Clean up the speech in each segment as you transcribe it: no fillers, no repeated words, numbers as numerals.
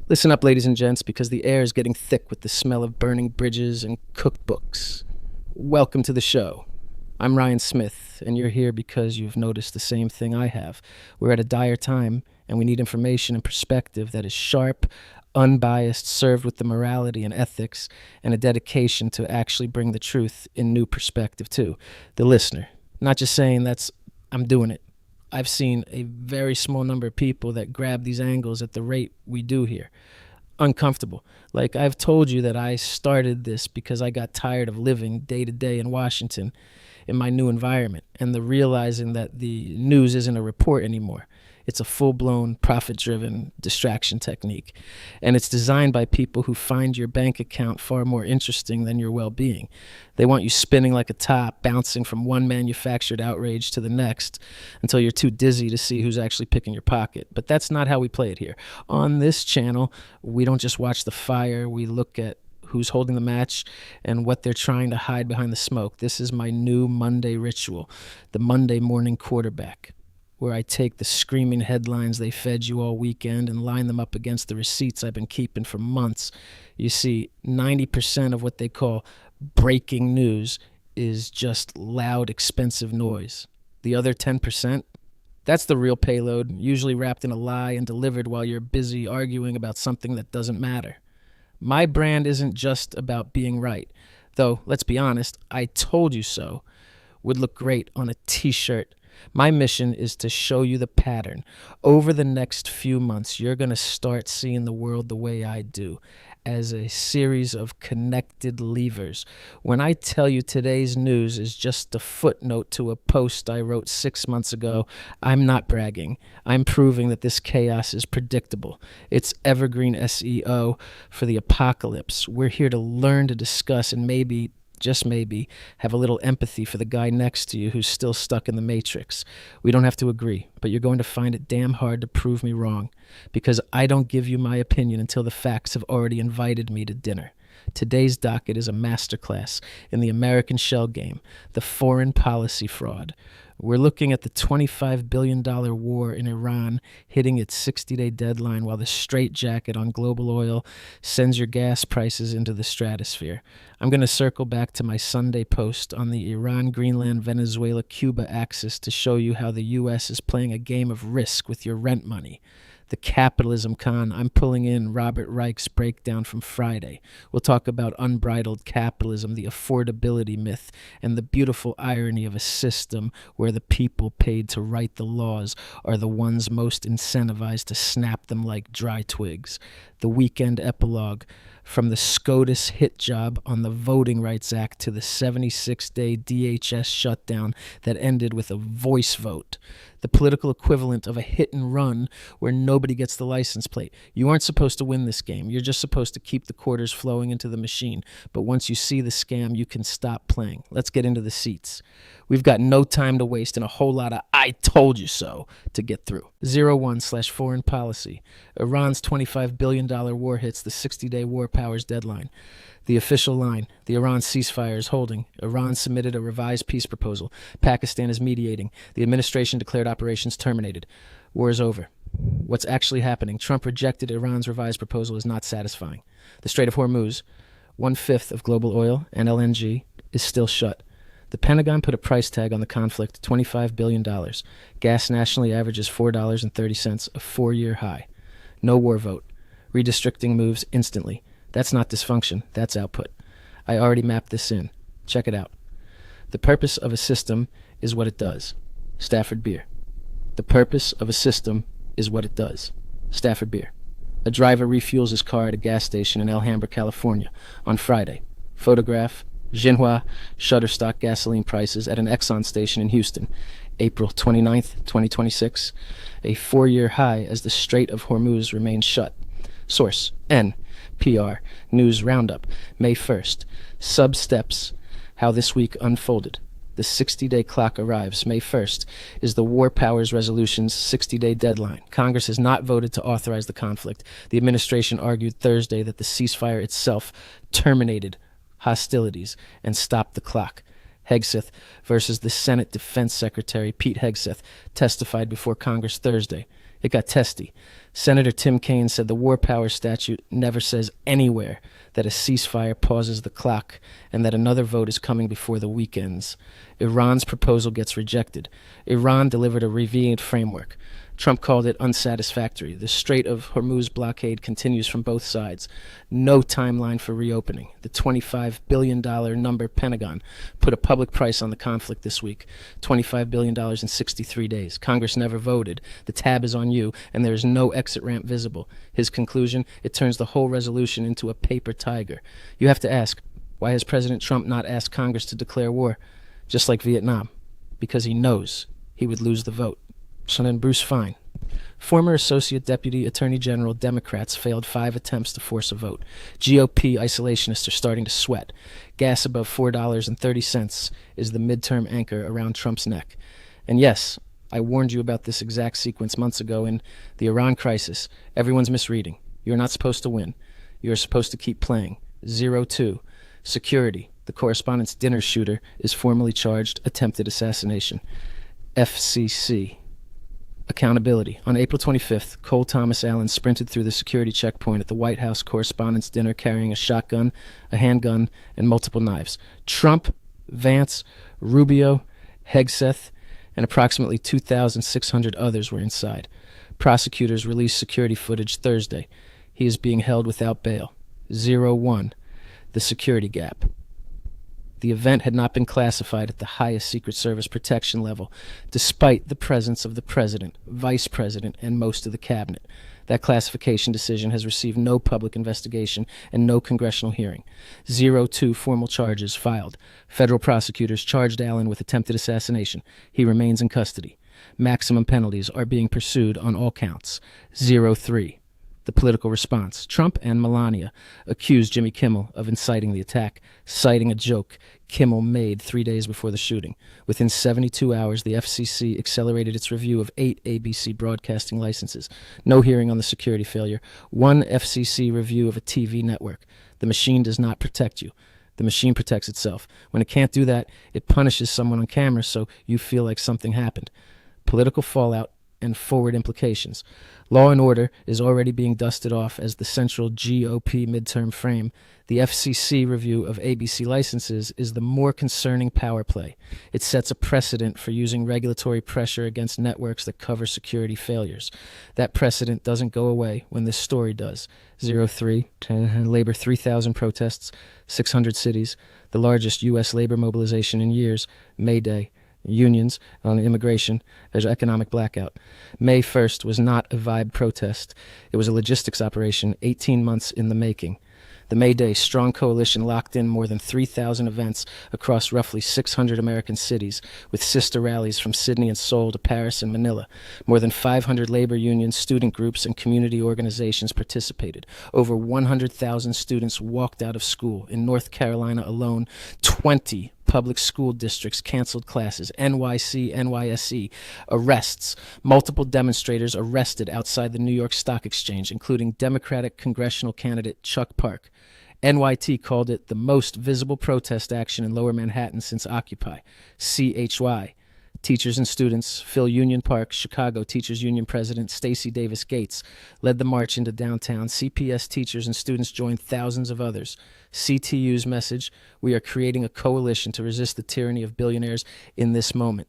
Listen up, ladies and gents, because the air is getting thick with the smell of burning bridges and cookbooks. Welcome to the show. I'm Ryan Smith, and you're here because you've noticed the same thing I have. We're at a dire time, and we need information and perspective that is sharp, unbiased, served with the morality and ethics, and a dedication to actually bring the truth in new perspective to the listener. Not just saying I'm doing it. I've seen a very small number of people that grab these angles at the rate we do here. Uncomfortable. Like I've told you that I started this because I got tired of living day to day in Washington in my new environment and the realizing that the news isn't a report anymore. It's a full-blown, profit-driven distraction technique. And it's designed by people who find your bank account far more interesting than your well-being. They want you spinning like a top, bouncing from one manufactured outrage to the next until you're too dizzy to see who's actually picking your pocket. But that's not how we play it here. On this channel, we don't just watch the fire. We look at who's holding the match and what they're trying to hide behind the smoke. This is my new Monday ritual, the Monday morning quarterback, where I take the screaming headlines they fed you all weekend and line them up against the receipts I've been keeping for months. You see, 90% of what they call breaking news is just loud, expensive noise. The other 10%, that's the real payload, usually wrapped in a lie and delivered while you're busy arguing about something that doesn't matter. My brand isn't just about being right, though, let's be honest, I told you so would look great on a t-shirt. My mission is to show you the pattern. Over the next few months, you're going to start seeing the world the way I do, as a series of connected levers. When I tell you today's news is just a footnote to a post I wrote 6 months ago, I'm not bragging. I'm proving that this chaos is predictable. It's evergreen SEO for the apocalypse. We're here to learn, to discuss, and maybe, just maybe, have a little empathy for the guy next to you who's still stuck in the matrix. We don't have to agree, but you're going to find it damn hard to prove me wrong, because I don't give you my opinion until the facts have already invited me to dinner. Today's docket is a masterclass in the American shell game, the foreign policy fraud. We're looking at the $25 billion war in Iran hitting its 60-day deadline while the straitjacket on global oil sends your gas prices into the stratosphere. I'm going to circle back to my Sunday post on the Iran, Greenland, Venezuela, Cuba axis to show you how the U.S. is playing a game of risk with your rent money. The capitalism con, I'm pulling in Robert Reich's breakdown from Friday. We'll talk about unbridled capitalism, the affordability myth, and the beautiful irony of a system where the people paid to write the laws are the ones most incentivized to snap them like dry twigs. The weekend epilogue, from the SCOTUS hit job on the Voting Rights Act to the 76-day DHS shutdown that ended with a voice vote. The political equivalent of a hit and run where nobody gets the license plate. You aren't supposed to win this game. You're just supposed to keep the quarters flowing into the machine. But once you see the scam, you can stop playing. Let's get into the seats. We've got no time to waste and a whole lot of I told you so to get through. 01/foreign policy. Iran's $25 billion war hits the 60-day war powers deadline. The official line, the Iran ceasefire is holding. Iran submitted a revised peace proposal. Pakistan is mediating. The administration declared operations terminated. War is over. What's actually happening? Trump rejected Iran's revised proposal is not satisfying. The Strait of Hormuz, 1/5 of global oil and LNG, is still shut. The Pentagon put a price tag on the conflict, $25 billion. Gas nationally averages $4.30, a 4-year high. No war vote. Redistricting moves instantly. That's not dysfunction, that's output. I already mapped this in. Check it out. The purpose of a system is what it does. Stafford Beer. The purpose of a system is what it does. Stafford Beer. A driver refuels his car at a gas station in Alhambra, California on Friday. Photograph, Jinhua Shutterstock gasoline prices at an Exxon station in Houston, April 29th, 2026, a 4-year high as the Strait of Hormuz remains shut. Source, NPR News Roundup, May 1st. Sub-steps, how this week unfolded. The 60-day clock arrives. May 1st is the War Powers Resolution's 60-day deadline. Congress has not voted to authorize the conflict. The administration argued Thursday that the ceasefire itself terminated hostilities and stopped the clock. Hegseth versus the Senate Defense Secretary Pete Hegseth testified before Congress Thursday. It got testy. Senator Tim Kaine said the War Powers Statute never says anywhere that a ceasefire pauses the clock and that another vote is coming before the weekends. Iran's proposal gets rejected. Iran delivered a reviewed framework. Trump called it unsatisfactory. The Strait of Hormuz blockade continues from both sides. No timeline for reopening. The $25 billion number Pentagon put a public price on the conflict this week. $25 billion in 63 days. Congress never voted. The tab is on you, and there is no exit ramp visible. His conclusion, it turns the whole resolution into a paper tiger. You have to ask, why has President Trump not asked Congress to declare war? Just like Vietnam. Because he knows he would lose the vote. So then Bruce Fein. Former Associate Deputy Attorney General Democrats failed 5 attempts to force a vote. GOP isolationists are starting to sweat. Gas above $4.30 is the midterm anchor around Trump's neck. And yes, I warned you about this exact sequence months ago in the Iran crisis. Everyone's misreading. You're not supposed to win. You're supposed to keep playing. 0-2. Security. The correspondent's dinner shooter is formally charged attempted assassination. FCC. Accountability. On April 25th, Cole Thomas Allen sprinted through the security checkpoint at the White House Correspondents' Dinner carrying a shotgun, a handgun, and multiple knives. Trump, Vance, Rubio, Hegseth, and approximately 2,600 others were inside. Prosecutors released security footage Thursday. He is being held without bail. 0-1. The security gap. The event had not been classified at the highest Secret Service protection level, despite the presence of the president, vice president, and most of the cabinet. That classification decision has received no public investigation and no congressional hearing. 0-2 formal charges filed. Federal prosecutors charged Allen with attempted assassination. He remains in custody. Maximum penalties are being pursued on all counts. 0-3. The political response. Trump and Melania accused Jimmy Kimmel of inciting the attack, citing a joke Kimmel made 3 days before the shooting. Within 72 hours, the FCC accelerated its review of 8 ABC broadcasting licenses. No hearing on the security failure. 1 FCC review of a TV network. The machine does not protect you. The machine protects itself. When it can't do that, it punishes someone on camera so you feel like something happened. Political fallout and forward implications. Law and order is already being dusted off as the central GOP midterm frame. The FCC review of ABC licenses is the more concerning power play. It sets a precedent for using regulatory pressure against networks that cover security failures. That precedent doesn't go away when this story does. 0-3, labor 3,000 protests, 600 cities, the largest U.S. labor mobilization in years, May Day. Unions on immigration, there's economic blackout. May 1st was not a vibe protest. It was a logistics operation 18 months in the making. The May Day Strong Coalition locked in more than 3,000 events across roughly 600 American cities, with sister rallies from Sydney and Seoul to Paris and Manila. More than 500 labor unions, student groups, and community organizations participated. Over 100,000 students walked out of school. In North Carolina alone, 20 public school districts canceled classes. NYC, NYSE, arrests. Multiple demonstrators arrested outside the New York Stock Exchange, including Democratic congressional candidate Chuck Park. NYT called it the most visible protest action in Lower Manhattan since Occupy. CHY. Teachers and students fill Union Park. Chicago Teachers Union President Stacey Davis Gates led the march into downtown. CPS teachers and students joined thousands of others. CTU's message, we are creating a coalition to resist the tyranny of billionaires in this moment.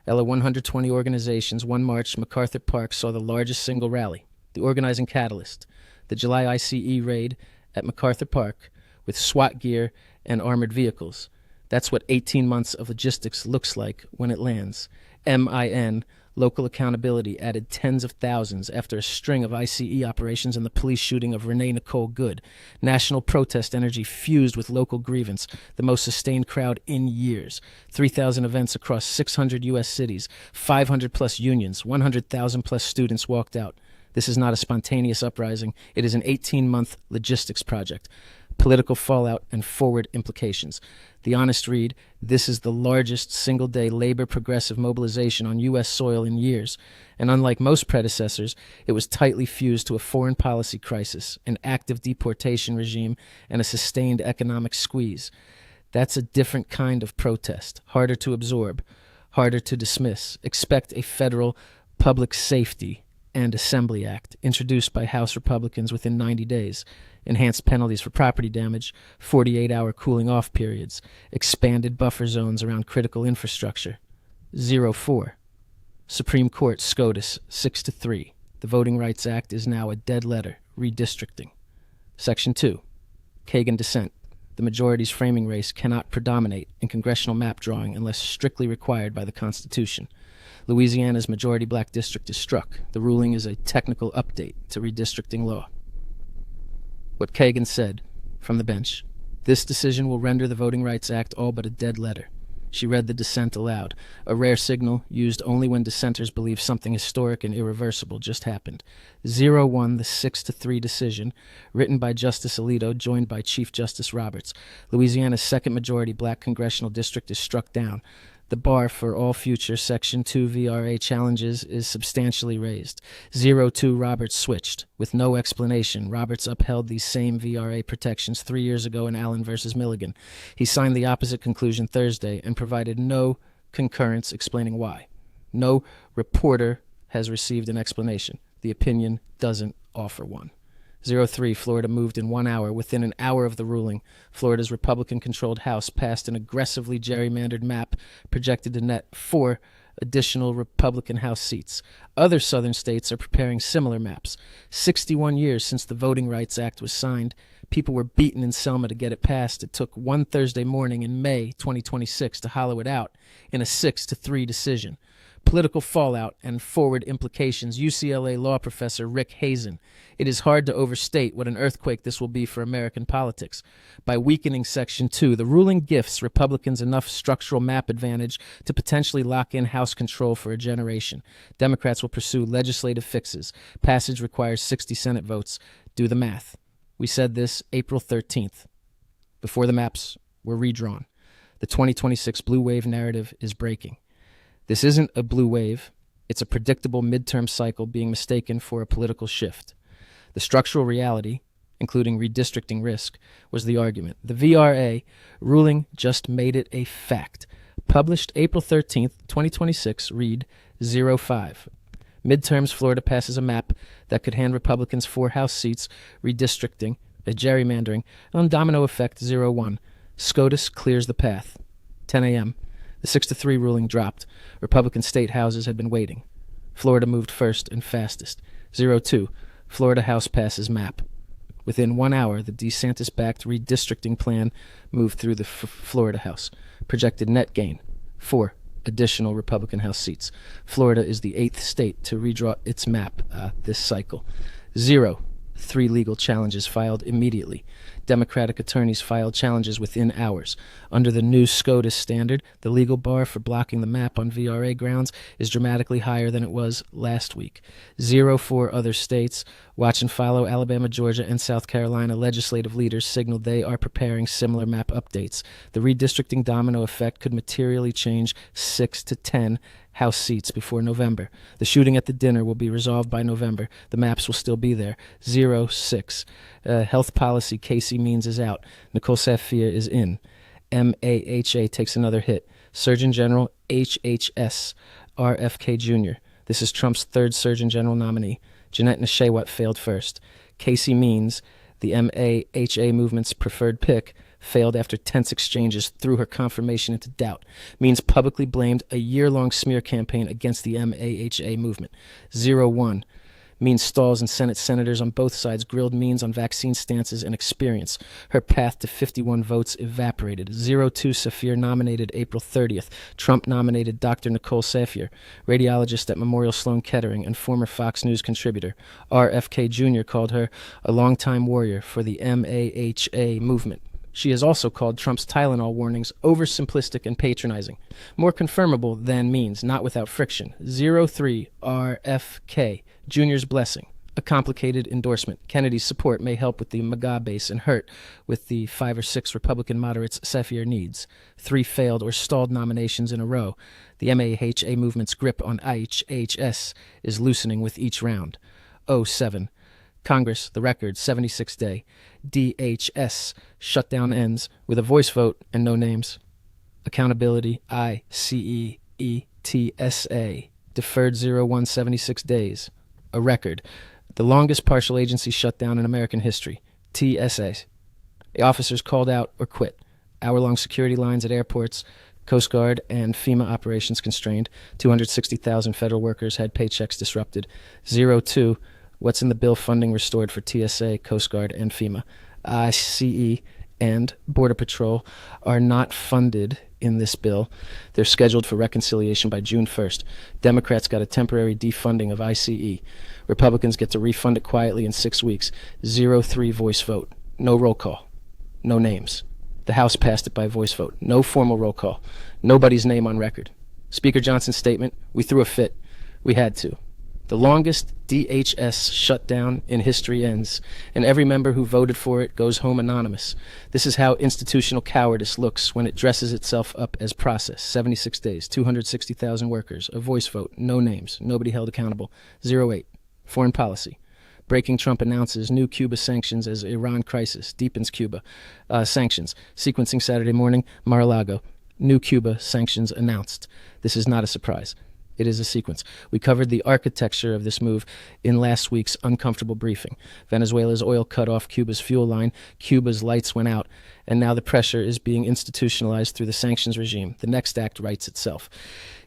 Ella 120 organizations, one march, MacArthur Park saw the largest single rally. The organizing catalyst, the July ICE raid at MacArthur Park with SWAT gear and armored vehicles. That's what 18 months of logistics looks like when it lands. MIN, local accountability, added tens of thousands after a string of ICE operations and the police shooting of Renee Nicole Good. National protest energy fused with local grievance, the most sustained crowd in years. 3,000 events across 600 U.S. cities, 500-plus unions, 100,000-plus students walked out. This is not a spontaneous uprising. It is an 18-month logistics project. Political fallout and forward implications. The honest read, this is the largest single-day labor progressive mobilization on U.S. soil in years, and unlike most predecessors, it was tightly fused to a foreign policy crisis, an active deportation regime, and a sustained economic squeeze. That's a different kind of protest, harder to absorb, harder to dismiss. Expect a federal public safety and Assembly Act, introduced by House Republicans within 90 days, enhanced penalties for property damage, 48-hour cooling-off periods, expanded buffer zones around critical infrastructure. 04. Supreme Court SCOTUS 6-3. The Voting Rights Act is now a dead letter. Redistricting. Section 2. Kagan dissent. The majority's framing race cannot predominate in congressional map drawing unless strictly required by the Constitution. Louisiana's majority black district is struck. The ruling is a technical update to redistricting law. What Kagan said from the bench: this decision will render the Voting Rights Act all but a dead letter. She read the dissent aloud, a rare signal used only when dissenters believe something historic and irreversible just happened. 0-1, the 6-3 decision, written by Justice Alito, joined by Chief Justice Roberts. Louisiana's second majority black congressional district is struck down. The bar for all future Section 2 VRA challenges is substantially raised. 0-2, Roberts switched. With no explanation, Roberts upheld these same VRA protections 3 years ago in Allen v. Milligan. He signed the opposite conclusion Thursday and provided no concurrence explaining why. No reporter has received an explanation. The opinion doesn't offer one. 0-3, Florida moved in 1 hour. Within an hour of the ruling, Florida's Republican-controlled House passed an aggressively gerrymandered map projected to net 4 additional Republican House seats. Other southern states are preparing similar maps. 61 years since the Voting Rights Act was signed, people were beaten in Selma to get it passed. It took one Thursday morning in May 2026 to hollow it out in a 6-3 decision. Political fallout and forward implications. UCLA law professor Rick Hazen. It is hard to overstate what an earthquake this will be for American politics. By weakening Section 2, the ruling gifts Republicans enough structural map advantage to potentially lock in House control for a generation. Democrats will pursue legislative fixes. Passage requires 60 Senate votes. Do the math. We said this April 13th, before the maps were redrawn. The 2026 blue wave narrative is breaking. This isn't a blue wave. It's a predictable midterm cycle being mistaken for a political shift. The structural reality, including redistricting risk, was the argument. The VRA ruling just made it a fact. Published April 13th, 2026, read 05. Midterms, Florida passes a map that could hand Republicans 4 House seats, redistricting, a gerrymandering, and on domino effect 01. SCOTUS clears the path. 10 a.m. The 6-3 ruling dropped. Republican state houses had been waiting. Florida moved first and fastest. 02. Florida House passes map. Within 1 hour, the DeSantis-backed redistricting plan moved through the Florida House. Projected net gain: 4 additional Republican House seats. Florida is the 8th state to redraw its map this cycle. 0. 3 legal challenges filed immediately. Democratic attorneys filed challenges within hours. Under the new SCOTUS standard, the legal bar for blocking the map on VRA grounds is dramatically higher than it was last week. 04 other states, watch and follow Alabama, Georgia, and South Carolina legislative leaders signaled they are preparing similar map updates. The redistricting domino effect could materially change 6 to 10 House seats before November. The shooting at the dinner will be resolved by November. The maps will still be there. 06. Health policy, Casey Means is out. Nicole Safier is in. MAHA takes another hit. Surgeon General HHS RFK Jr. This is Trump's 3rd Surgeon General nominee. Jeanette Nashawat failed first. Casey Means, the MAHA movement's preferred pick, failed after tense exchanges threw her confirmation into doubt. Means publicly blamed a year-long smear campaign against the MAHA movement. 01. Means stalls and Senate senators on both sides grilled Means on vaccine stances and experience. Her path to 51 votes evaporated. 02. Safier nominated April 30th. Trump nominated Dr. Nicole Safier, radiologist at Memorial Sloan Kettering and former Fox News contributor. RFK Jr. called her a longtime warrior for the MAHA movement. She has also called Trump's Tylenol warnings oversimplistic and patronizing. More confirmable than Means, not without friction. 03. RFK Jr.'s blessing. A complicated endorsement. Kennedy's support may help with the MAGA base and hurt with the 5 or 6 Republican moderates Safier needs. 3 failed or stalled nominations in a row. The MAHA movement's grip on IHHS is loosening with each round. 07. Congress, the record, 76th day. DHS, shutdown ends with a voice vote and no names. Accountability, ICEETSA, deferred 01 76 days. a record. The longest partial agency shutdown in American history. TSA. The officers called out or quit. Hour-long security lines at airports, Coast Guard and FEMA operations constrained. 260,000 federal workers had paychecks disrupted. 02, what's in the bill funding restored for TSA, Coast Guard, and FEMA. ICE and Border Patrol are not funded in this bill. They're scheduled for reconciliation by June 1st. Democrats got a temporary defunding of ICE. Republicans get to refund it quietly in 6 weeks. 0-3 voice vote. No roll call. No names. The House passed it by voice vote. No formal roll call. Nobody's name on record. Speaker Johnson's statement, we threw a fit. We had to. The longest DHS shutdown in history ends, and every member who voted for it goes home anonymous. This is how institutional cowardice looks when it dresses itself up as process. 76 days, 260,000 workers, a voice vote, no names, nobody held accountable. 08, foreign policy. Breaking Trump announces new Cuba sanctions as Iran crisis deepens Cuba. Sanctions. Sequencing Saturday morning, Mar-a-Lago. New Cuba sanctions announced. This is not a surprise. It is a sequence. We covered the architecture of this move in last week's uncomfortable briefing. Venezuela's oil cut off Cuba's fuel line. Cuba's lights went out. And now the pressure is being institutionalized through the sanctions regime. The next act writes itself.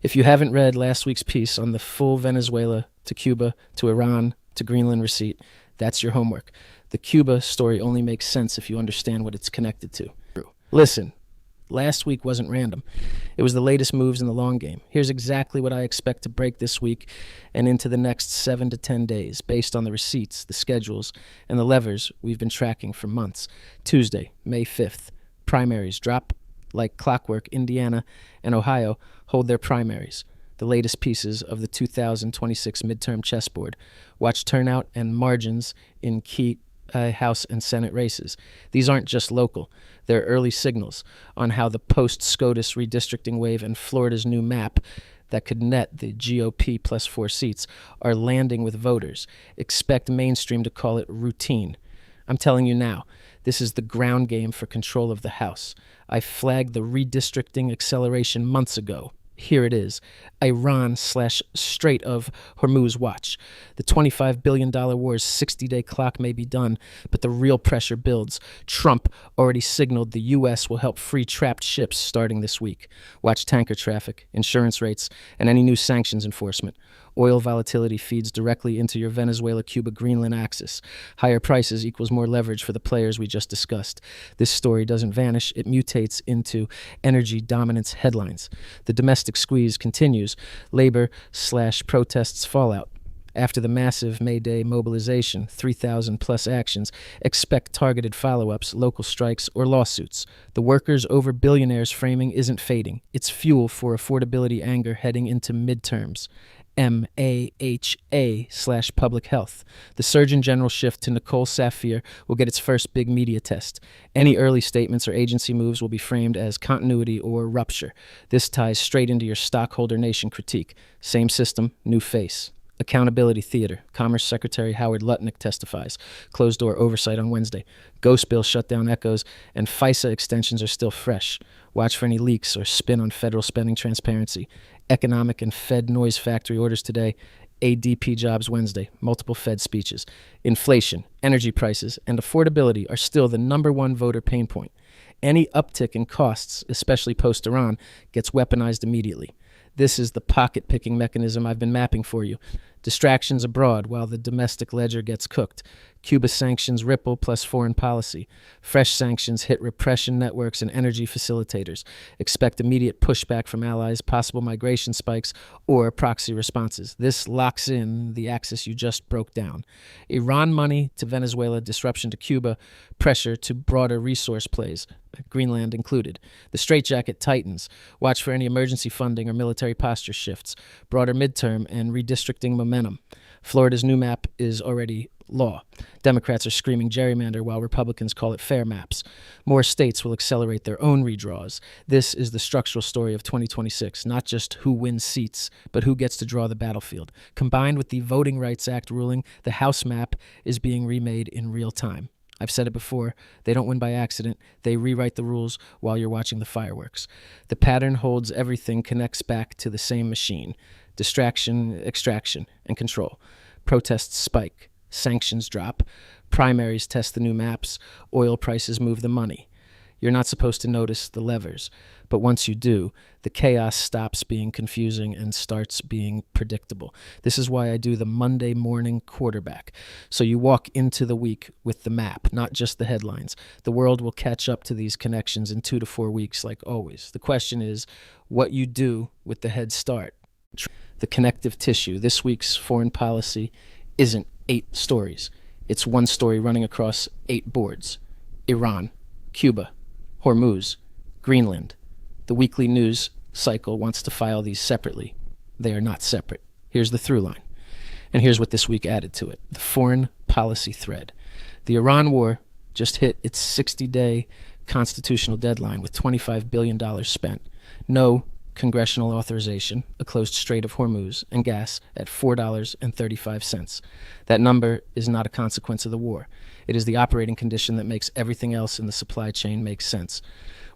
If you haven't read last week's piece on the full Venezuela to Cuba to Iran to Greenland receipt, that's your homework. The Cuba story only makes sense if you understand what it's connected to. Listen. Last week wasn't random. It was the latest moves in the long game. Here's exactly what I expect to break this week and into the next 7 to 10 days, based on the receipts, the schedules, and the levers we've been tracking for months. Tuesday, May 5th. Primaries drop. Like clockwork, Indiana and Ohio hold their primaries. The latest pieces of the 2026 midterm chessboard. Watch turnout and margins in key House and Senate races. These aren't just local. They're early signals on how the post-SCOTUS redistricting wave and Florida's new map that could net the GOP plus 4 seats are landing with voters. Expect mainstream to call it routine. I'm telling you now, this is the ground game for control of the House. I flagged the redistricting acceleration months ago. Here it is. Iran/Strait of Hormuz watch. The $25 billion war's 60-day clock may be done, but the real pressure builds. Trump already signaled the U.S. will help free trapped ships starting this week. Watch tanker traffic, insurance rates, and any new sanctions enforcement. Oil volatility feeds directly into your Venezuela-Cuba-Greenland axis. Higher prices equals more leverage for the players we just discussed. This story doesn't vanish. It mutates into energy dominance headlines. The domestic squeeze continues. Labor/protests fallout. After the massive May Day mobilization, 3,000 plus actions, expect targeted follow-ups, local strikes, or lawsuits. The workers over billionaires framing isn't fading. It's fuel for affordability anger heading into midterms. MAHA/public health. The Surgeon General shift to Nicole Saphier will get its first big media test. Any early statements or agency moves will be framed as continuity or rupture. This ties straight into your stockholder nation critique. Same system, new face. Accountability Theater. Commerce Secretary Howard Lutnick testifies. Closed-door oversight on Wednesday. Ghost bill shutdown echoes, and FISA extensions are still fresh. Watch for any leaks or spin on federal spending transparency. Economic and Fed noise factory orders today. ADP jobs Wednesday. Multiple Fed speeches. Inflation, energy prices, and affordability are still the number one voter pain point. Any uptick in costs, especially post-Iran, gets weaponized immediately. This is the pocket-picking mechanism I've been mapping for you. Distractions abroad while the domestic ledger gets cooked. Cuba sanctions ripple plus foreign policy. Fresh sanctions hit repression networks and energy facilitators. Expect immediate pushback from allies, possible migration spikes, or proxy responses. This locks in the axis you just broke down. Iran money to Venezuela, disruption to Cuba, pressure to broader resource plays, Greenland included. The straitjacket tightens. Watch for any emergency funding or military posture shifts. Broader midterm and redistricting momentum. Florida's new map is already law. Democrats are screaming gerrymander while Republicans call it fair maps. More states will accelerate their own redraws. This is the structural story of 2026, not just who wins seats, but who gets to draw the battlefield. Combined with the Voting Rights Act ruling, the House map is being remade in real time. I've said it before, they don't win by accident. They rewrite the rules while you're watching the fireworks. The pattern holds everything connects back to the same machine. Distraction, extraction, and control. Protests spike, sanctions drop, primaries test the new maps, oil prices move the money. You're not supposed to notice the levers, but once you do, the chaos stops being confusing and starts being predictable. This is why I do the Monday morning quarterback. So you walk into the week with the map, not just the headlines. The world will catch up to these connections in 2 to 4 weeks, like always. The question is what you do with the head start. The connective tissue. This week's foreign policy isn't 8 stories. It's one story running across 8 boards. Iran, Cuba, Hormuz, Greenland. The weekly news cycle wants to file these separately. They are not separate. Here's the through line. And here's what this week added to it. The foreign policy thread. The Iran war just hit its 60-day constitutional deadline with $25 billion spent. No congressional authorization, a closed Strait of Hormuz, and gas at $4.35. That number is not a consequence of the war. It is the operating condition that makes everything else in the supply chain make sense.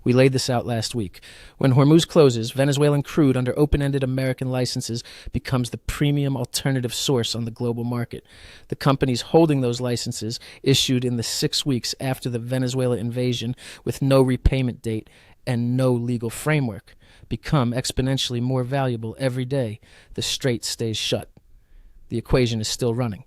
We laid this out last week. When Hormuz closes, Venezuelan crude under open-ended American licenses becomes the premium alternative source on the global market. The companies holding those licenses, issued in the 6 weeks after the Venezuela invasion with no repayment date and no legal framework, become exponentially more valuable every day the strait stays shut. The equation is still running.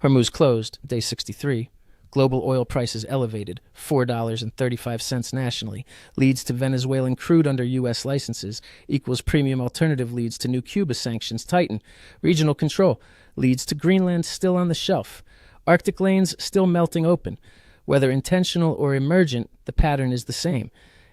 Hormuz closed, day 63. Global oil prices elevated, $4.35 nationally, leads to Venezuelan crude under U.S. licenses, equals premium alternative leads to new Cuba sanctions tighten. Regional control leads to Greenland still on the shelf. Arctic lanes still melting open. Whether intentional or emergent, the pattern is the same.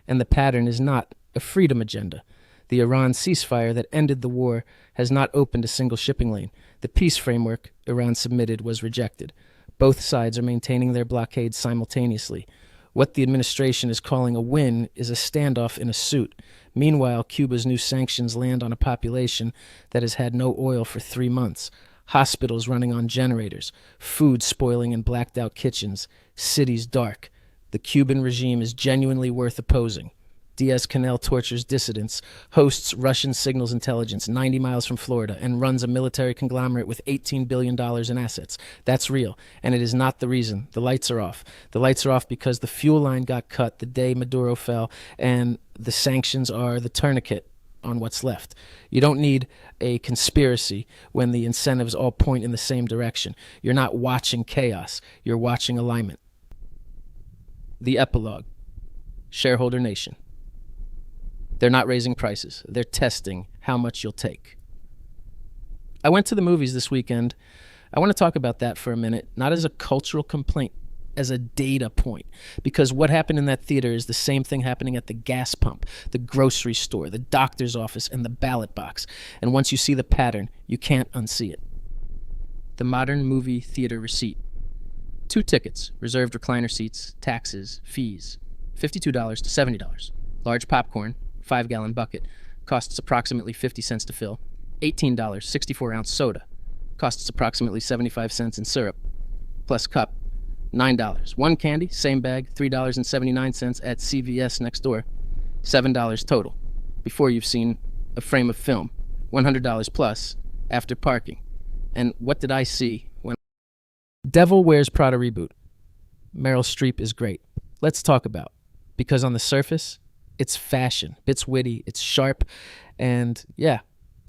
And the pattern is not a freedom agenda. The Iran ceasefire that ended the war has not opened a single shipping lane. The peace framework Iran submitted was rejected. Both sides are maintaining their blockades simultaneously. What the administration is calling a win is a standoff in a suit. Meanwhile, Cuba's new sanctions land on a population that has had no oil for 3 months. Hospitals running on generators, food spoiling in blacked-out kitchens, cities dark. The Cuban regime is genuinely worth opposing. Diaz-Canel tortures dissidents, hosts Russian signals intelligence 90 miles from Florida, and runs a military conglomerate with $18 billion in assets. That's real, and it is not the reason. The lights are off. The lights are off because the fuel line got cut the day Maduro fell, and the sanctions are the tourniquet on what's left. You don't need a conspiracy when the incentives all point in the same direction. You're not watching chaos. You're watching alignment. The epilogue. Shareholder nation. They're not raising prices. They're testing how much you'll take. I went to the movies this weekend. I want to talk about that for a minute, not as a cultural complaint, as a data point. Because what happened in that theater is the same thing happening at the gas pump, the grocery store, the doctor's office, and the ballot box. And once you see the pattern, you can't unsee it. The modern movie theater receipt. 2 tickets, reserved recliner seats, taxes, fees. $52 to $70. Large popcorn, 5-gallon bucket, costs approximately 50 cents to fill. $18, 64-ounce soda, costs approximately 75 cents in syrup, plus cup. $9. One candy, same bag, $3.79 at CVS next door. $7 total, before you've seen a frame of film. $100 plus, after parking. And what did I see when... Devil Wears Prada reboot. Meryl Streep is great. Let's talk about. Because on the surface, it's fashion. It's witty, it's sharp, and yeah,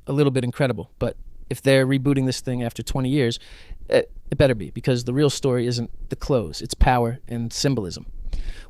a little bit incredible. But if they're rebooting this thing after 20 years, it better be, because the real story isn't the clothes, it's power and symbolism.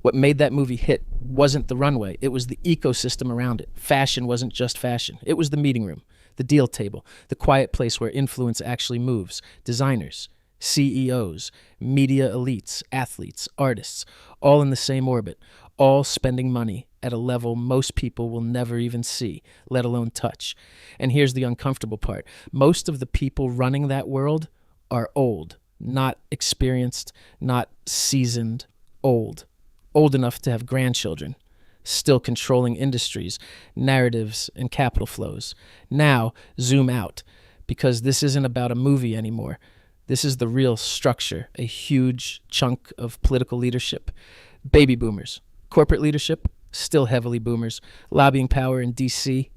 What made that movie hit wasn't the runway, it was the ecosystem around it. Fashion wasn't just fashion. It was the meeting room, the deal table, the quiet place where influence actually moves. Designers, CEOs, media elites, athletes, artists, all in the same orbit, all spending money at a level most people will never even see, let alone touch. And here's the uncomfortable part. Most of the people running that world are old, not experienced, not seasoned, old. Old enough to have grandchildren, still controlling industries, narratives, and capital flows. Now, zoom out, because this isn't about a movie anymore. This is the real structure, a huge chunk of political leadership. Baby boomers. Corporate leadership, still heavily boomers. Lobbying power in D.C.,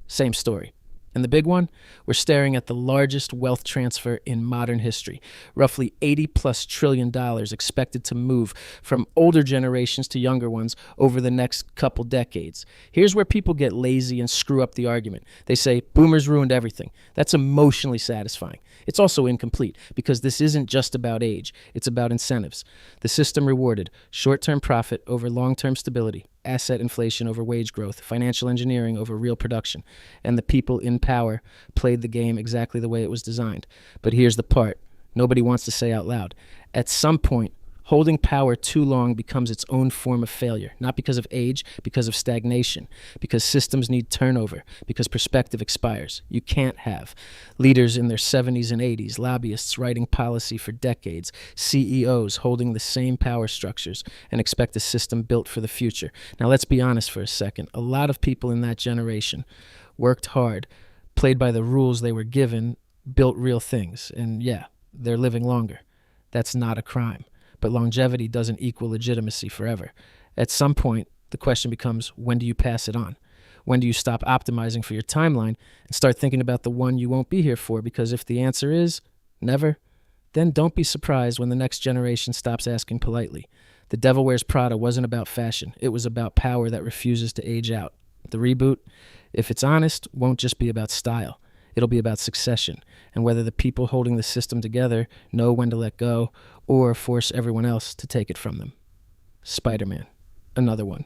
same story. And the big one? We're staring at the largest wealth transfer in modern history. Roughly $80+ trillion expected to move from older generations to younger ones over the next couple decades. Here's where people get lazy and screw up the argument. They say, boomers ruined everything. That's emotionally satisfying. It's also incomplete because this isn't just about age. It's about incentives. The system rewarded short-term profit over long-term stability, asset inflation over wage growth, financial engineering over real production, and the people in power played the game exactly the way it was designed. But here's the part nobody wants to say out loud. At some point, holding power too long becomes its own form of failure, not because of age, because of stagnation, because systems need turnover, because perspective expires. You can't have leaders in their 70s and 80s, lobbyists writing policy for decades, CEOs holding the same power structures, and expect a system built for the future. Now let's be honest for a second. A lot of people in that generation worked hard, played by the rules they were given, built real things, and yeah, they're living longer. That's not a crime. But longevity doesn't equal legitimacy forever. At some point, the question becomes, when do you pass it on? When do you stop optimizing for your timeline and start thinking about the one you won't be here for? Because if the answer is never, then don't be surprised when the next generation stops asking politely. The Devil Wears Prada wasn't about fashion. It was about power that refuses to age out. The reboot, if it's honest, won't just be about style. It'll be about succession and whether the people holding the system together know when to let go or force everyone else to take it from them. Spider-Man, another one.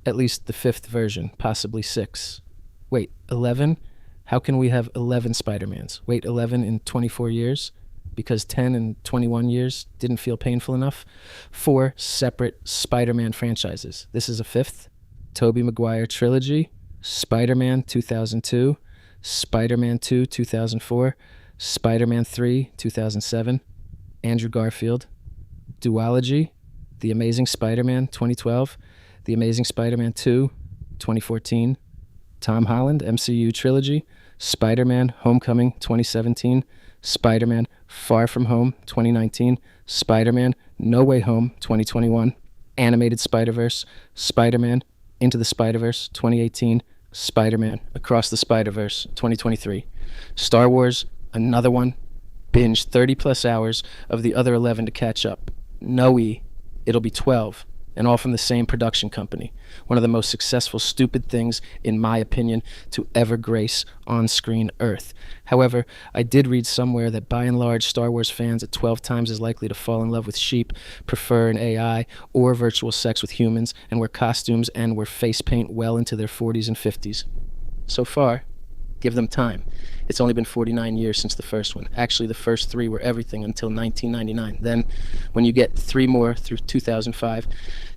At least the 5th version, possibly 6. Wait, 11? How can we have 11 Spider-Mans? Wait, 11 in 24 years? Because 10 in 21 years didn't feel painful enough? 4 separate Spider-Man franchises. This is a 5th. Tobey Maguire trilogy, Spider-Man 2002, Spider-Man 2 2004, Spider-Man 3 2007, Andrew Garfield, Duology, The Amazing Spider-Man 2012, The Amazing Spider-Man 2 2014, Tom Holland MCU trilogy, Spider-Man Homecoming 2017, Spider-Man Far From Home 2019, Spider-Man No Way Home 2021, Animated Spider-Verse, Spider-Man Into the Spider-Verse 2018, Spider-Man Across the Spider-Verse 2023. Star Wars, another one. Binge 30+ hours of the other 11 to catch up. No E, it'll be 12, and all from the same production company. One of the most successful stupid things, in my opinion, to ever grace on-screen Earth. However, I did read somewhere that by and large Star Wars fans at 12 times as likely to fall in love with sheep, prefer an AI, or virtual sex with humans, and wear costumes and wear face paint well into their 40s and 50s. So far, give them time. It's only been 49 years since the first one. Actually, the first 3 were everything until 1999. Then, when you get 3 more through 2005,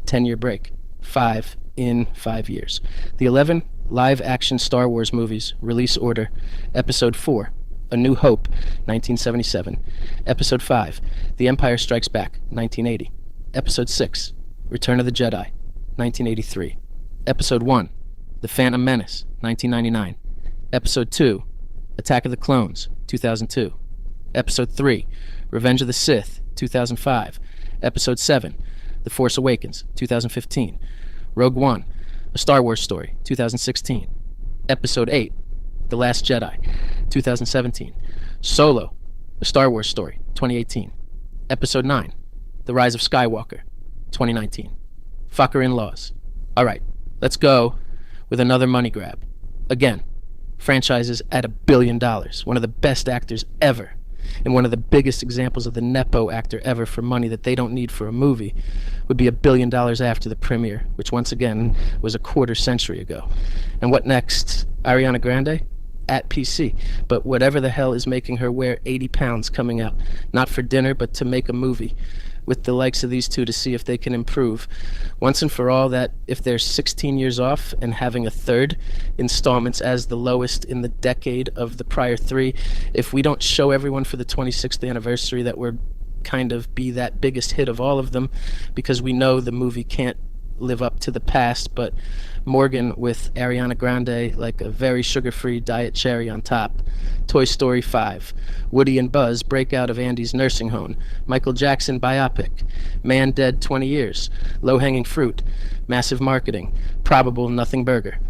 10-year break. 5 in 5 years. The 11 live-action Star Wars movies, release order. Episode 4, A New Hope, 1977. Episode 5, The Empire Strikes Back, 1980. Episode 6, Return of the Jedi, 1983. Episode 1, The Phantom Menace, 1999. Episode 2, Attack of the Clones, 2002. Episode 3, Revenge of the Sith, 2005. Episode 7, The Force Awakens, 2015. Rogue One, A Star Wars Story, 2016. Episode 8, The Last Jedi, 2017. Solo, A Star Wars Story, 2018. Episode 9, The Rise of Skywalker, 2019. Fucker in-laws. All right, let's go with another money grab. Again, franchises at $1 billion, one of the best actors ever, and one of the biggest examples of the Nepo actor ever for money that they don't need for a movie, would be $1 billion after the premiere, which once again was a quarter century ago. And what next? Ariana Grande? At PC. But whatever the hell is making her wear 80 pounds coming out, not for dinner, but to make a movie with the likes of these two to see if they can improve once and for all, that if they're 16 years off and having a third installments as the lowest in the decade of the prior 3, if we don't show everyone for the 26th anniversary that we're kind of be that biggest hit of all of them, because we know the movie can't live up to the past, but Morgan with Ariana Grande like a very sugar-free diet cherry on top. Toy Story 5, Woody and Buzz break out of Andy's nursing home, Michael Jackson biopic, Man Dead 20 Years, Low Hanging Fruit, Massive Marketing, Probable Nothing Burger.